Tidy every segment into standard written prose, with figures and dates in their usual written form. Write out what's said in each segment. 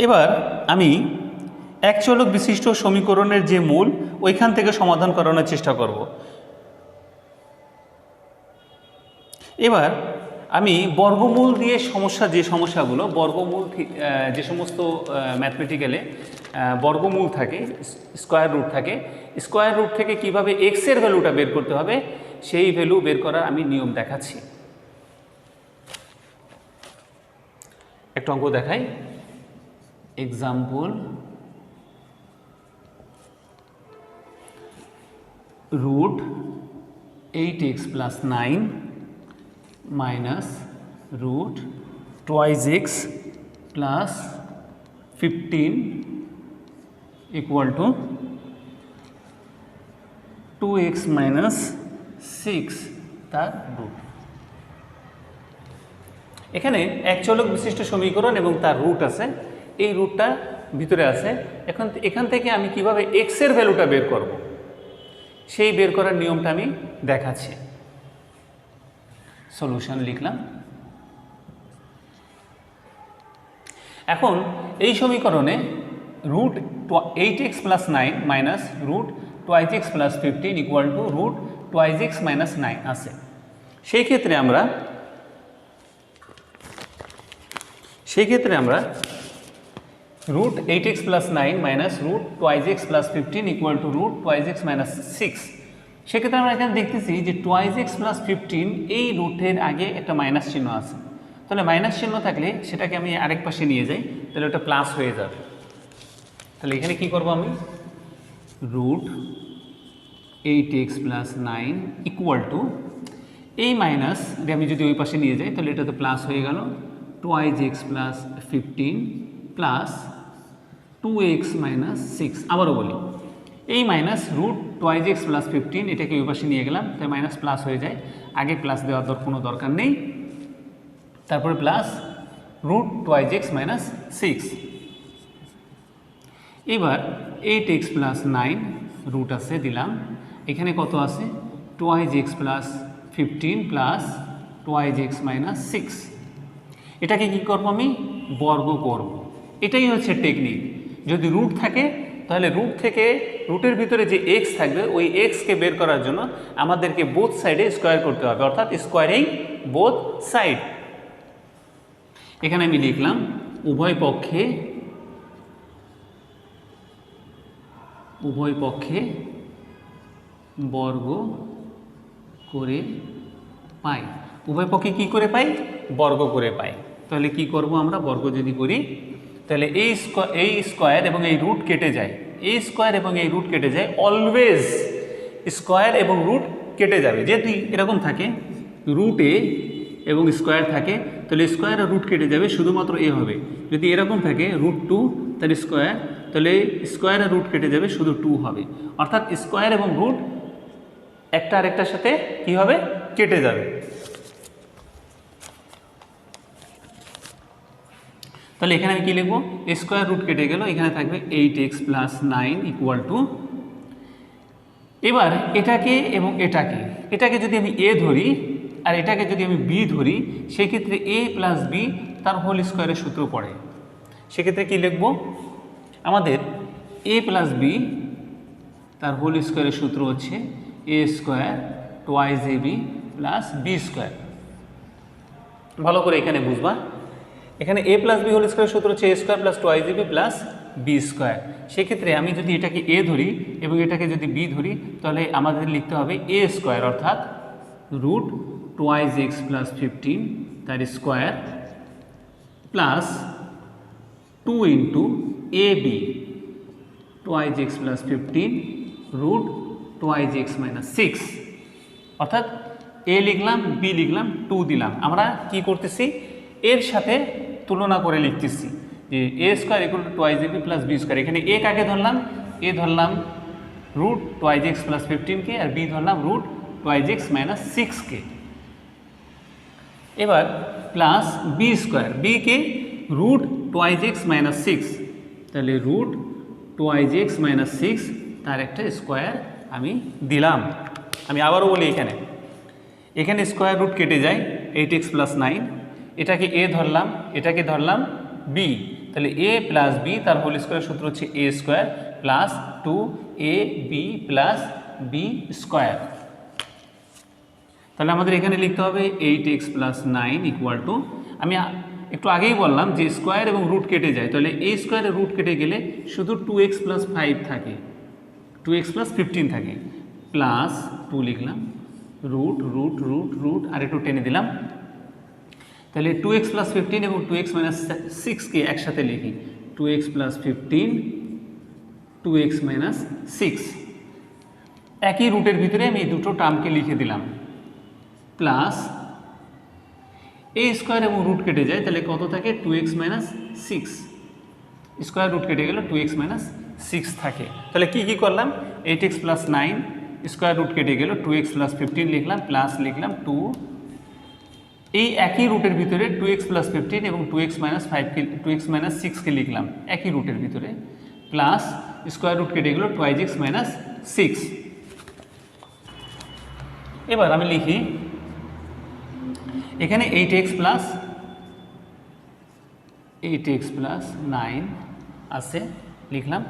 এবার আমি এক চলক বিশিষ্ট সমীকরণের যে মূল ওইখান থেকে সমাধান করানোর চেষ্টা করব। এবার আমি বর্গমূল দিয়ে যে সমস্যাগুলো বর্গমূল যে সমস্ত ম্যাথমেটিক্যালে বর্গমূল থাকে, স্কোয়ার রুট থাকে, স্কোয়ার রুট থেকে কিভাবে এক্সের ভ্যালুটা বের করতে হবে সেই ভ্যালু বের করার আমি নিয়ম দেখাচ্ছি। একটা অঙ্ক দেখাই। Example, root 8x plus 9 minus root twice x plus 15 equal to 2x minus 6 তার রুট। এখানে এক চলক বিশিষ্ট সমীকরণ এবং তার রুট আছে, এই রুটটা ভিতরে আছে। এখান থেকে আমি কিভাবে x এর ভ্যালুটা বের করব সেই বের করার নিয়মটা আমি দেখাচ্ছি। সলিউশন লিখলাম। এখন এই সমীকরণে root 8x plus 9 minus root 2x plus 15 equal to root 2x minus 9 আছে। সেই ক্ষেত্রে আমরা root 8x plus 9 minus root 2x plus 15 equal to root 2x minus 6। সেক্ষেত্রে আমরা এখানে দেখতেছি যে 2x plus 15 এই রুটের আগে একটা মাইনাস চিহ্ন আছে, তাহলে মাইনাস চিহ্ন থাকলে সেটাকে আমি আরেক পাশে নিয়ে যাই, তাহলে ওটা প্লাস হয়ে যাবে। তাহলে এখানে কি করব আমি, root 8x plus 9 equal to এই মাইনাস আমি যদি ওই পাশে নিয়ে যাই তাহলে এটা তো প্লাস হয়ে গেল 2x plus 15 plus 2x minus 6। আবারও বলি, এই মাইনাস রুট 2x প্লাস 15 এটাকে ওই পাশে নিয়ে গেলাম, তাই মাইনাস প্লাস হয়ে যায়, আগে প্লাস দেওয়ার কোনো দরকার নেই। তারপরে প্লাস রুট 2x মাইনাস 6। এবার 8x প্লাস 9 রুট আছে দিলাম, এখানে কত আছে 2x plus 15 plus 2x minus 6। এটাকে কি করব আমি, বর্গ করব। এটাই হচ্ছে টেকনিক। যদি রুট থাকে তাহলে রুট থেকে রুটের ভিতরে যে এক্স থাকবে ওই এক্সকে বের করার জন্য আমাদেরকে বোথ সাইডে স্কোয়ার করতে হবে, অর্থাৎ স্কোয়ারিং বোথ সাইড। এখানে আমি লিখলাম উভয় পক্ষে বর্গ করে পাই। উভয় পক্ষে কি করে পাই, বর্গ করে পাই। তাহলে কি করব আমরা, বর্গ যদি করি তাহলে এই স্কোয়ার এবং এই রুট কেটে যায়, এই স্কোয়ার এবং এই রুট কেটে যায়, অলওয়েজ স্কোয়ার এবং রুট কেটে যাবে। যদি এরকম থাকে রুট এ এবং স্কোয়ার থাকে তাহলে স্কোয়ার আর রুট কেটে যাবে, শুধুমাত্র এ হবে। যদি এরকম থাকে রুট 2 তাহলে স্কোয়ার আর রুট কেটে যাবে, শুধু 2 হবে। অর্থাৎ স্কোয়ার এবং রুট একটা আরেকটার সাথে কি হবে, কেটে যাবে। তাহলে এখানে আমি কি লিখবো, স্কোয়ার রুট কেটে গেল, এখানে থাকবে 8x প্লাস 9 ইকুয়াল টু, এবার এটাকে এবং এটাকে যদি আমি a ধরি আর এটাকে যদি আমি b ধরি, সেক্ষেত্রে a প্লাস b তার হোল স্কোয়ারের সূত্র পড়ে। সেক্ষেত্রে কি লিখব, আমাদের a প্লাস b তার হোল স্কোয়ারের সূত্র হচ্ছে a square twice ab plus b square. ভালো করে এখানে বুঝবা, এখানে a plus b whole square সূত্র হচ্ছে a square plus 2ab plus b square. সেক্ষেত্রে আমি যদি এটাকে a ধরি এবং এটাকে যদি b ধরি তাহলে আমাদের লিখতে হবে a স্কোয়ার, অর্থাৎ রুট 2x প্লাস 15 তার square plus 2 into ab 2x plus 15 root 2x minus 6, অর্থাৎ a লিখলাম, b লিখলাম, 2 দিলাম। আমরা কি করতেছি, এর সাথে তুলনা করে লিখতেছি যে a square equal two 2ab plus b square. এখানে a কাকে ধরলাম, a ধরলাম রুট 2x প্লাস 15কে, আর b ধরলাম রুট 2x মাইনাস 6কে। এবার প্লাস b স্কোয়ার, b কে রুট 2x মাইনাস 6, তাহলে রুট 2x মাইনাস 6 তার একটা স্কোয়ার আমি দিলাম। আমি আবারও বলি, এখানে স্কোয়ার রুট কেটে যায় 8x প্লাস 9, এটাকে a ধরলাম, এটাকে ধরলাম b, তাহলে a প্লাস b তার হোল স্কোয়ার সূত্র হচ্ছে a square plus 2ab plus b square. তাহলে আমাদের এখানে লিখতে হবে 8x প্লাস 9 ইকুয়াল টু, আমি একটু আগেই বললাম যে স্কোয়ার এবং রুট কেটে যায়, তাহলে a স্কোয়ারের রুট কেটে গেলে শুধু 2x প্লাস 5 থাকে, 2x প্লাস 15 থাকে, প্লাস 2 লিখলাম, রুট রুট রুট রুট আর একটু টেনে দিলাম, তাহলে 2x প্লাস 15 এবং 2x মাইনাস 6কে একসাথে লিখি, 2x প্লাস 15 2x মাইনাস 6, একই রুটের ভিতরে আমি এই দুটো টার্মকে লিখে দিলাম, প্লাস a স্কোয়ার এবং রুট কেটে যায়, তাহলে কত থাকে 2x মাইনাস 6, স্কোয়ার রুট কেটে গেল 2x মাইনাস 6 থাকে। তাহলে কি কি করলাম, 8x প্লাস 9 স্কোয়ার রুট কেটে গেল 2x প্লাস 15 লিখলাম, প্লাস লিখলাম 2, এই একই রুটের ভিতরে 2x প্লাস 15 এবং 2x মাইনাস 5কে 2x মাইনাস 6কে লিখলাম একই রুটের ভিতরে, প্লাস স্কোয়ার রুট কেটে গেল 2x মাইনাস 6। এবার আমি লিখি এখানে 8x প্লাস 9 আছে, লিখলাম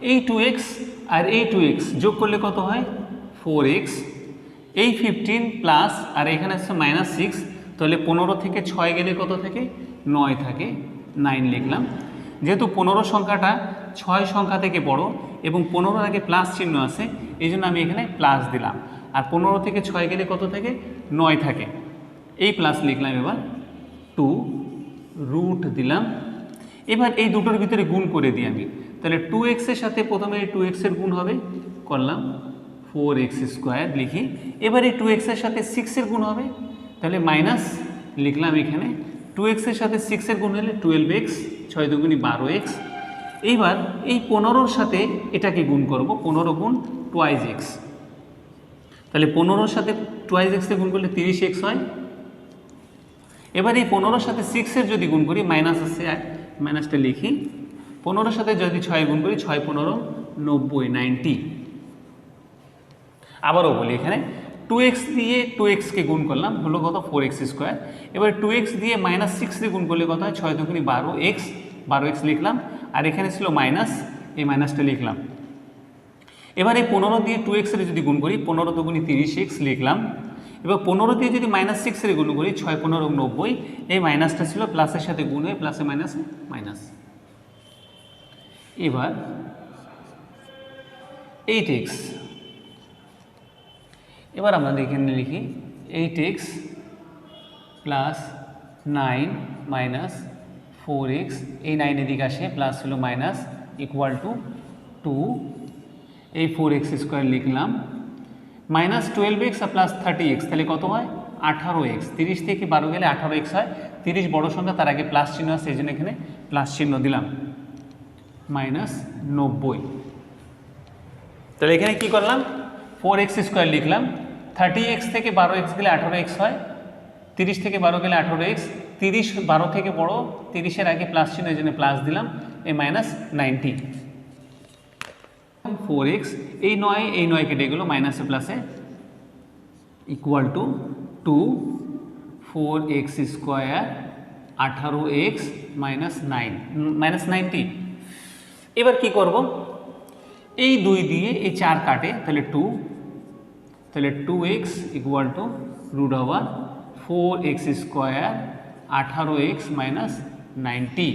এই 2x আর এই 2x যোগ করলে কত হয় 4x, এই 15 প্লাস আর এখানে আছে মাইনাস 6, তাহলে 15 থেকে 6 গেলে কত থাকে 9 থাকে, 9 লিখলাম। যেহেতু 15 সংখ্যাটা 6 সংখ্যা থেকে বড় এবং 15 আগে প্লাস চিহ্ন আছে, এই জন্য আমি এখানে প্লাস দিলাম, আর 15 থেকে 6 গেলে কত থাকে 9 থাকে, এই প্লাস লিখলাম। এবার 2 রুট দিলাম, এবার এই দুটোর ভিতরে গুণ করে দিই আমি, তাহলে 2x এর সাথে প্রথমে এই 2x এর গুণ হবে, করলাম 4x স্কোয়ার লিখি, এবার এই 2x এর সাথে 6 এর গুণ হবে, তাহলে মাইনাস লিখলাম এখানে, 2x এর সাথে 6 এর গুণ হলে 12x, 6 দুগুণী 12x, এইবার এই 15-র সাথে এটাকে গুণ করব, 15 গুণ 2x, তাহলে 15-র সাথে 2x এর গুণ করলে 30x হয়। এবার এই 15-র সাথে 6 এর যদি গুণ করি, মাইনাস আছে মাইনাসটা লিখি, 15-র সাথে যদি 6 গুণ করি, 6 15 90 90। আবারও বলি, এখানে 2x দিয়ে 2xকে গুণ করলাম, হলো কত 4x স্কোয়ার, এবার 2x দিয়ে মাইনাস 6 দিয়ে গুণ করলে কত হয় 6 দুগুণী 12x, 12x লিখলাম, আর এখানে ছিল মাইনাস, এই মাইনাসটা লিখলাম। এবার এই 15 দিয়ে 2x এর যদি গুণ করি, 15 দুগুণী 30x লিখলাম, এবার 15 দিয়ে যদি মাইনাস 6 এর গুণ করি, 6 15 90, এই মাইনাসটা ছিল প্লাসের সাথে গুণ হয়ে প্লাসে মাইনাসে মাইনাস। এবার 8x, এবার আমরা এখানে লিখি 8x প্লাস 9 মাইনাস 4x, এই 9 এদিকে আসে, প্লাস হলো মাইনাস ইকুয়াল টু 2, এই 4x স্কোয়ার লিখলাম, মাইনাস 12x আর প্লাস 30x, তাহলে কত হয় 18x, 30 থেকে 12 গেলে 18x হয়, 30 বড় সংখ্যা, তার আগে প্লাস চিহ্ন আছে, এই জন্য এখানে প্লাস চিহ্ন দিলাম, মাইনাস 90। তাহলে এখানে কি করলাম 4x স্কোয়ার লিখলাম, 30x থেকে 12x গেলে 18x হয়, 30 থেকে 12 গেলে 18x, 30 12 থেকে বড়, 30-এর আগে প্লাস চিহ্ন, এই জন্য প্লাস দিলাম, এই মাইনাস 90। 4x, এই 9 কেটে গেলো, মাইনাসে প্লাসে equal to 2 4x square 18x minus 9 minus 90। এবার কি করব, এই 2 দিয়ে এই 4 কাটে, তাহলে 2, তাহলে 2x equal to root over 4x square 18x minus 90।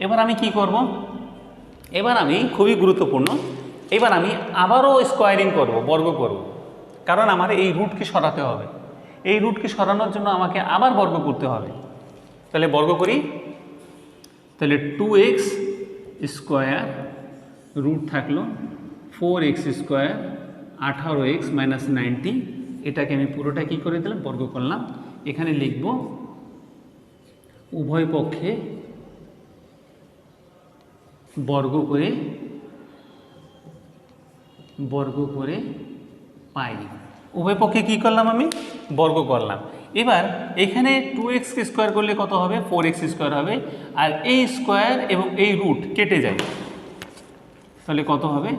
এবার আমি কি করব, এবার আমি খুবই গুরুত্বপূর্ণ, এবার আমি আবারও স্কোয়ারিং করব, বর্গ করব, কারণ আমার এই রুটকে সরাতে হবে, এই রুটকে সরানোর জন্য আমাকে আবার বর্গ করতে হবে। তাহলে বর্গ করি, তাহলে 2x স্কোয়ার রুট থাকলো 4x স্কোয়ার 18x মাইনাস 90, এটাকে আমি পুরোটা কি করে দিলাম বর্গ করলাম। এখানে লিখব উভয় পক্ষে বর্গ করে পাই, উভয় পক্ষে কি করলাম আমি বর্গ করলাম। এবার এখানে 2x স্কোয়ার করলে কত হবে, 4x স্কোয়ার হবে। আর এই স্কোয়ার এবং এই রুট কেটে যায়, তাহলে কত হবে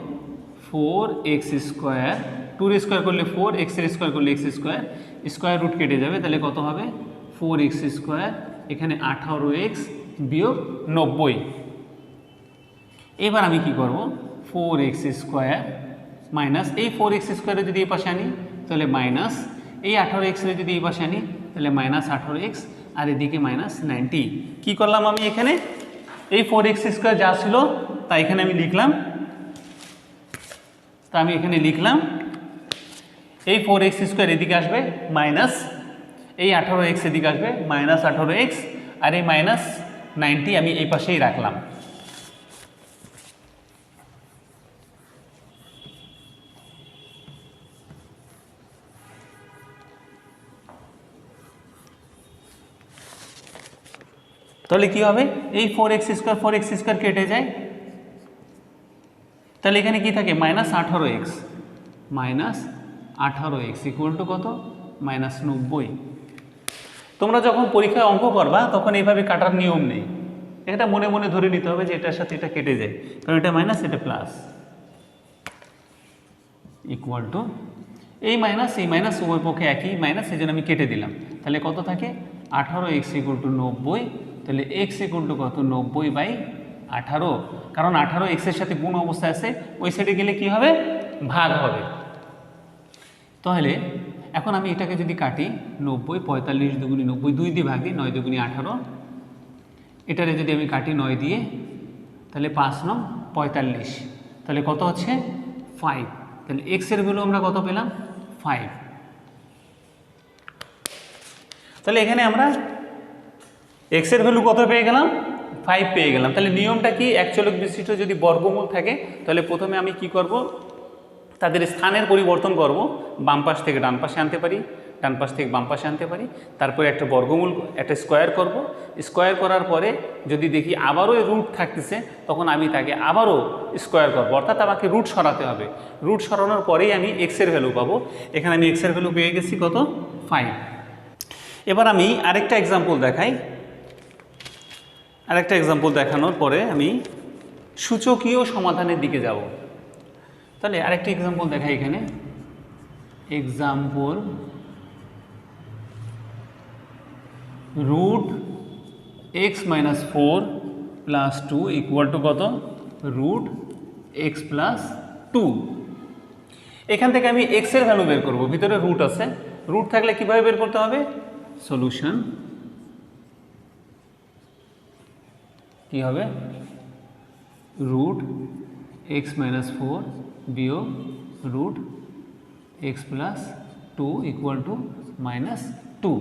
4x স্কোয়ার, 2 স্কোয়ার করলে 4, x স্কোয়ার করলে x স্কোয়ার, স্কোয়ার রুট কেটে যাবে, তাহলে কত হবে 4x স্কোয়ার, এখানে 18x বিয়োগ 90। এবার আমি কি করব, 4x স্কোয়ার মাইনাস এই 4x স্কোয়ারে যদি এই পাশে আনি তাহলে মাইনাস এই 18x যদি এই পাশে আনি তাহলে মাইনাস 18x, আর এদিকে মাইনাস 90। কী করলাম আমি এখানে, এই 4x স্কোয়ার যা ছিল তা এখানে আমি লিখলাম, এই 4x স্কোয়ার এদিকে আসবে মাইনাস এই 18x এদিকে আসবে মাইনাস 18x, আর এই মাইনাস 90 আমি এই পাশেই রাখলাম। তাহলে কি হবে, এই 4x স্কোয়ার কেটে যায়, তাহলে এখানে কি থাকে মাইনাস 18x ইকুয়াল টু কত, মাইনাস 90। তোমরা যখন পরীক্ষায় অঙ্ক করবা তখন এইভাবে কাটার নিয়ম নেই, এটা মনে মনে ধরে নিতে হবে যে এটার সাথে এটা কেটে যায়, কারণ এটা মাইনাস এটা প্লাস, ইকুয়াল টু এই মাইনাস উভয় পক্ষে একই মাইনাস, এই জন্য আমি কেটে দিলাম। তাহলে কত থাকে 18x ইকুয়াল টু 90, তাহলে x ইকুয়াল টু কত 90/18, কারণ 18 x এর সাথে গুণ অবস্থায় আছে, ওই সাইডে গেলে কি হবে ভাগ হবে। তাহলে এখন আমি এটাকে যদি কাটি 90, 45 দুগুণি 90, 2 দিয়ে ভাগ দিই, 9 দুগুণি 18, এটারে যদি আমি কাটি 9 দিয়ে তাহলে 5 9 45, তাহলে কত হচ্ছে 5, তাহলে x এর ভ্যালু আমরা কত পেলাম 5। তাহলে এখানে আমরা x এর ভ্যালু কত পেয়ে গেলাম 5 পেয়ে গেলাম। তাহলে নিয়মটা কি, এক চলক বিশিষ্ট যদি বর্গমূল থাকে তাহলে প্রথমে আমি কি করব, তাদের স্থানের পরিবর্তন করব, বাম পাশ থেকে ডান পাশে আনতে পারি, ডান পাশ থেকে বাম পাশে আনতে পারি, তারপরে একটা বর্গমূল একটা স্কোয়ার করব, স্কোয়ার করার পরে যদি দেখি আবারও রুট থাকতেছে তখন আমি তাকে আবারও স্কোয়ার করব, অর্থাৎ আমাকে রুট সরাতে হবে, রুট সরানোর পরেই আমি x এর ভ্যালু পাবো। এখানে আমি x এর ভ্যালু পেয়ে গেছি কত 5। এবার আমি আরেকটা এক্সাম্পল দেখাই, আরেকটা এক্সাম্পল দেখানোর পরে আমি সূচকীয় সমাধানের দিকে যাব। তাহলে আরেকটা এক্সাম্পল দেখাই, এখানে example root x minus 4 plus 2 equal to কত রুট x প্লাস 2। এখান থেকে আমি x এর ভ্যালু বের করব, ভিতরে রুট আছে, রুট থাকলে কিভাবে বের করতে হবে, সলিউশন কি হবে রুট x মাইনাস 4 বিয়োগ root x plus 2 equal to minus 2।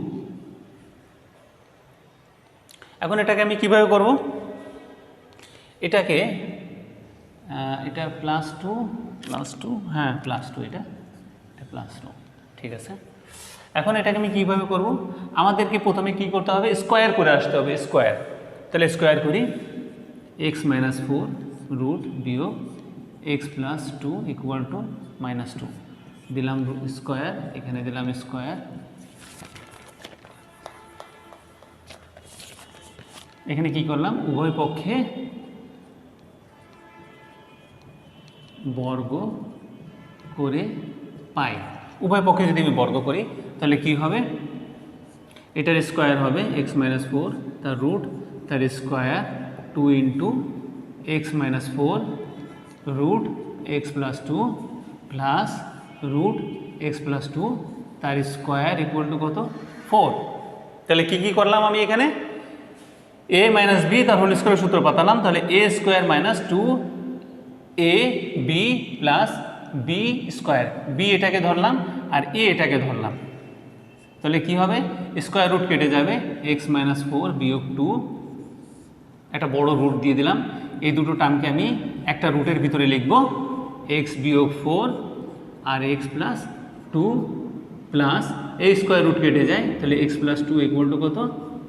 এখন এটাকে আমি কিভাবে করব, এটাকে এটা প্লাস 2 হ্যাঁ প্লাস 2, এটা প্লাস 2, ঠিক আছে। এখন এটাকে আমি কিভাবে করব, আমাদেরকে প্রথমে কি করতে হবে, স্কোয়ার করে আসতে হবে, স্কোয়ার। তাহলে স্কোয়ার করি, x মাইনাস 4 রুট বিয়োগ x plus 2 equal to minus 2, দিলাম স্কোয়ার, এখানে দিলাম স্কোয়ার, এখানে কি করলাম উভয় পক্ষে বর্গ করে পাই। উভয় পক্ষে যদি আমি বর্গ করি তাহলে কি হবে, এটার স্কোয়ার হবে x মাইনাস 4 তার রুট তার square 2 into x minus 4 root x plus 2 plus root x plus 2 তার স্কোয়ার ইকুয়াল টু কত 4। তাহলে কি করলাম আমি এখানে a minus b whole whole স্কোয়ারের সূত্র পাতালাম, তাহলে a square minus 2ab plus b square, b এটাকে ধরলাম আর a এটাকে ধরলাম, তাহলে কি হবে স্কোয়ার রুট কেটে যাবে, x মাইনাস 4 বিয়োগ 2, একটা বড় রুট দিয়ে দিলাম, এই দুটো টার্মকে আমি একটা রুটের ভিতরে লিখব, x বিয়োগ 4 আর x প্লাস 2 প্লাস এই স্কোয়ার রুট কেটে যায়, তাহলে x প্লাস 2 ইকুয়াল টু কত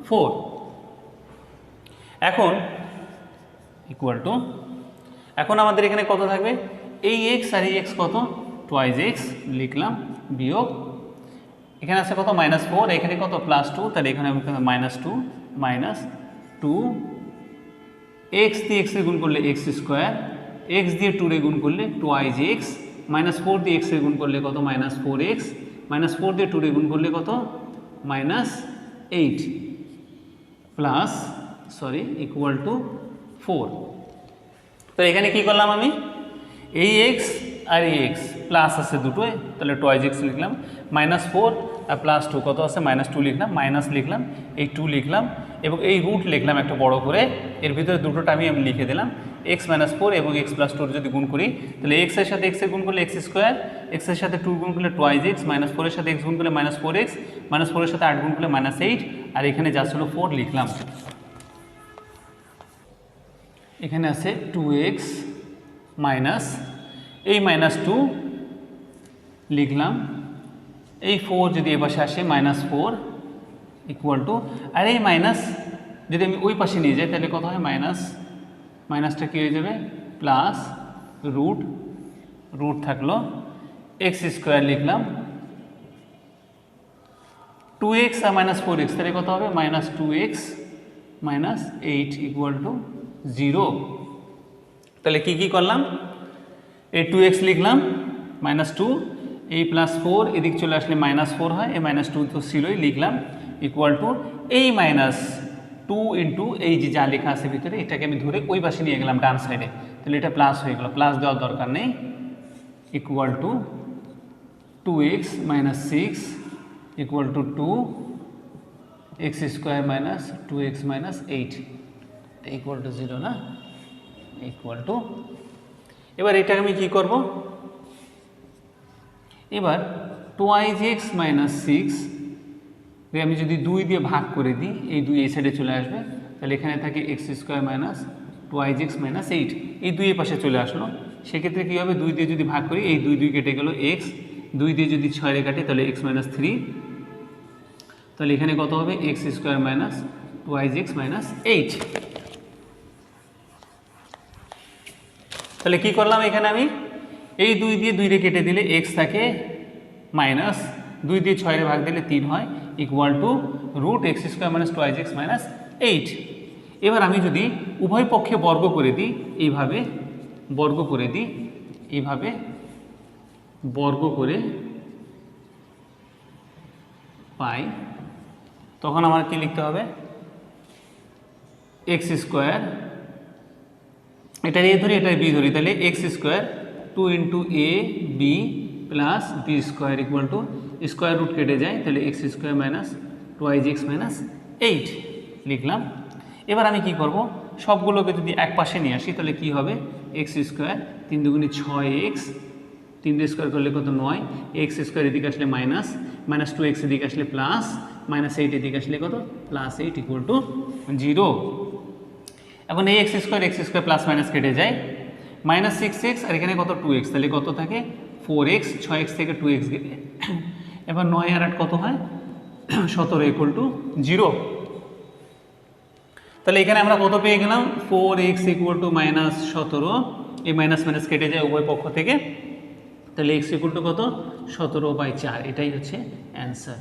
4। এখন ইকুয়াল টু, এখন আমাদের এখানে কত থাকবে, এই x আর এই x কত টুয়াইজ x লিখলাম, বিয়োগ এখানে আছে কত -4, এখানে কত +2, তাহলে এখানে আমি -2 x দিয়ে x এর গুণ করলে x স্কোয়ার, x দিয়ে 2 রে গুণ করলে 2x, -4 দিয়ে x এর গুণ করলে কত -4x, -4 দিয়ে 2 রে গুণ করলে কত -8 প্লাস ইকুয়াল টু 4। তো এখানে কি করলাম আমি, এই x আর এই x প্লাস আছে দুটোই, তাহলে 2x লিখলাম, -4 আর +2 কত আছে -2 লিখলাম, মাইনাস লিখলাম, এই 2 লিখলাম এবং এই রুট লিখলাম একটা বড় করে, এর ভিতরে দুটোটা আমি লিখে দিলাম, x - 4 এবং x + 2 যদি গুণ করি তাহলে x এর সাথে x এর গুণ করলে x স্কোয়ার, x এর সাথে 2 গুণ করলে 2x, -4 এর সাথে x গুণ করলে -4x, -4 এর সাথে 8 গুণ করলে -8, আর এখানে যা ছিল 4 লিখলাম। এখানে আছে 2x মাইনাস এই -2 লিখলাম, এই 4 যদি এ পাশে আসে -4 ইকুয়াল টু, আর এই মাইনাস যদি আমি ওই পাশে নিয়ে যাই তাহলে কত হয় মাইনাসটা কী হয়ে যাবে প্লাস রুট থাকলো x স্কোয়ার লিখলাম, 2x আর -4x তাহলে কত হবে -2x - 8 ইকুয়াল টু 0। তাহলে কি করলাম, এই 2x লিখলাম, -2 এই +4 এদিক চলে আসলে -4 হয়, এই -2 তো ছিলই লিখলাম ইকুয়াল টু এই -2 ইন্টু এই যে যা লেখা আছে ভিতরে এটাকে আমি ধরে ওই পাশে নিয়ে গেলাম ডান সাইডে, তাহলে এটা প্লাস হয়ে গেল, প্লাস দেওয়ার দরকার নেই, equal to 2x - 6 equal to 2x square - 2x - 8 equal to 0 না, ইকুয়াল টু, এবার এটাকে আমি কি করব, এবার 2x - 6 আমি যদি 2 দিয়ে ভাগ করে দিই, এই 2 এই সাইডে চলে আসবে, তাহলে এখানে থাকে x স্কোয়ার - 2x - 8, এই 2 এর পাশে চলে আসলো, সেক্ষেত্রে কী হবে 2 দিয়ে যদি ভাগ করি এই 2 কেটে গেল x, 2 দিয়ে যদি 6 রে কাটি তাহলে x - 3, তাহলে এখানে কত হবে x স্কোয়ার - 2x - 8। তাহলে কি করলাম এখানে আমি, এই 2 দিয়ে 2 রে কেটে দিলে x থাকে মাইনাস 2 দিয়ে 6 রে ভাগ দিলে 3 হয়, equal to √x square - 2x - 8। এবার আমি যদি উভয় পক্ষে বর্গ করে দিই, এইভাবে বর্গ করে দিই, এইভাবে বর্গ করে পাই, তখন আমার কি লিখতে হবে x স্কোয়ার, এটা a ধরি এটা b ধরি, তাহলে x square 2 into a b plus b square equal to square root কেটে যায়, তাহলে x স্কোয়ার - 2x - 8 লিখলাম। এবার আমি কি করব, সবগুলোকে যদি এক পাশে নিয়ে আসি তাহলে কি হবে x স্কোয়ার 3 দুগুণে 6x, 3 দিয়ে স্কোয়ার করলে কত 9, x স্কোয়ার এদিকে আসলে -2x এদিকে আসলে প্লাস, -8 এদিকে আসলে কত +8 ইকুয়াল টু 0। এখন এই x স্কোয়ার প্লাস মাইনাস কেটে যায়, -6x আর এখানে কত 2x, তাহলে কত থাকে 4x, 6x থেকে 2x গেলে এবার 9 আর 8 কত হয় 17 ইকুয়াল টু 0। তাহলে এখানে আমরা কত পেয়ে গেলাম 4x ইকুয়াল টু -17, এই মাইনাস মাইনাস কেটে যায় উভয় পক্ষ থেকে, তাহলে x ইকুয়াল টু কত 17/4, এটাই হচ্ছে অ্যান্সার।